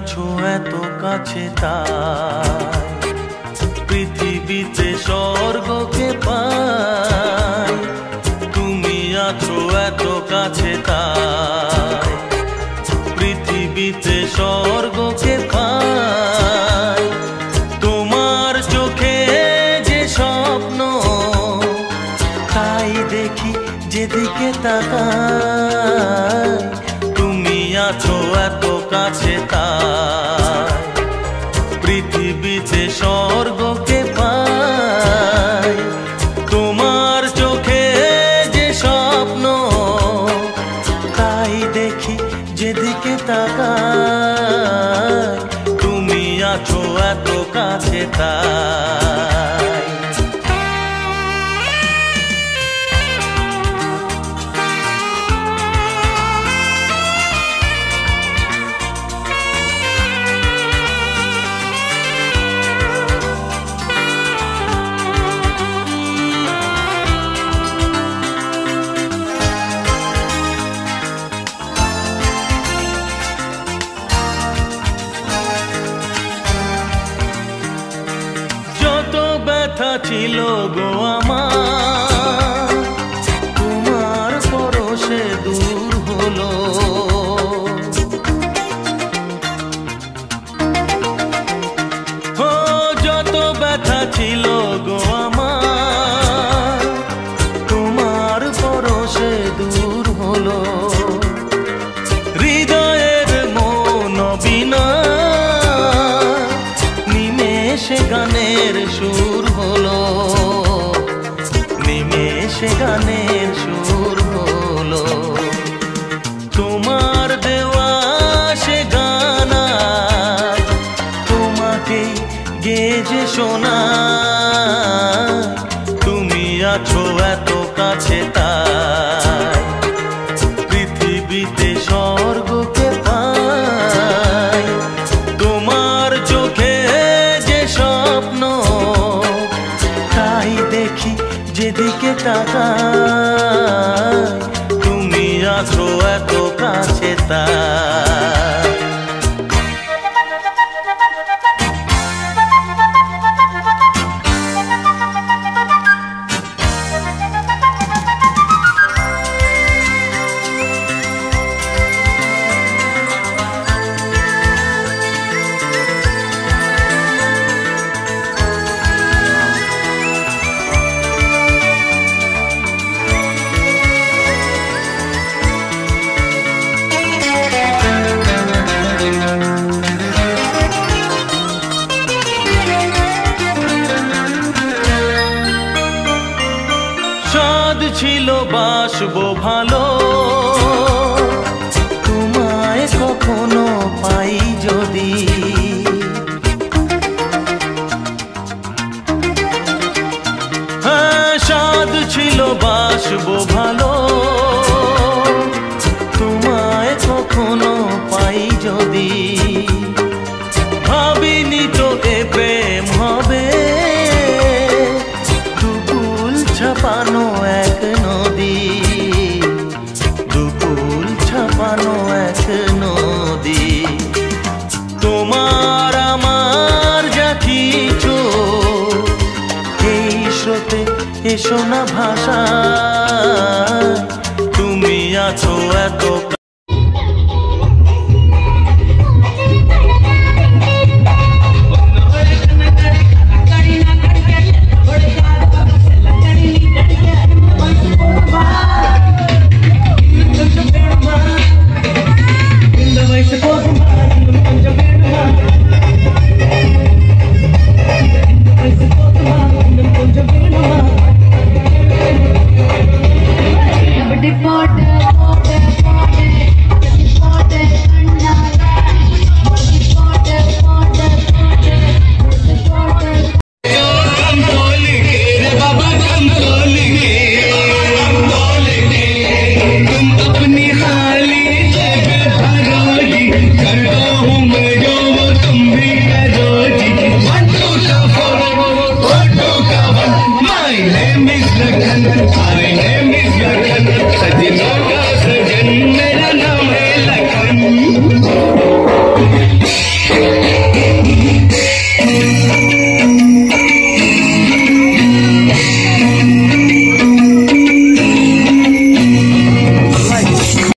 আছো এত কাছে তাই পৃথিবীতে স্বর্গকে পাই। তুমি আছো এত কাছে তাই পৃথিবীতে স্বর্গকে পাই। তোমার চোখে যে স্বপ্ন তাই দেখি যেদিকে তাকাই। তুমি আছো এত কাছে তাই পৃথিবীতে স্বর্গকে পাই। তোমার চোখে যে স্বপ্ন তাই দেখি যেদিকে তাকাই। তুমি আছো এত কাছে তাই। ব্যথা ছিল গো আমার তোমার পরশে দূর হলো। ও যত ব্যথা ছিল গো আমার তোমার পরশে দূর হলো। হৃদয়ের মন বিনা নিমেষে গানের সুর হলো। নিমেষে গানের সুর হলো। তোমার দেওয়া সে গানা তোমাকে গেজে শোনা। তুমি আছো এত কাছে তাই পৃথিবীতে স্বর্গকে পাই। তোমার চোখে যে স্বপ্ন তাই দেখি যেদিকে তাকাই। তুমি আছো এত কাছে তাই। ছিল বাসবো ভালো তোমায় কখনো পাই যদি। হ্যাঁ সাধ ছিল বাসবো ভালো তোমায় কখনো পাই যদি। ভাবিনি তো এ প্রেম হবে দুকুল ছাপানো এক নদী। দুকুল ছাপানো এক নদী। তোমার আমার যা কিছু এই স্রোতে এসো না ভাষা। তুমি আছো এত My name is Lakhan, my name is Lakhan, Sajinota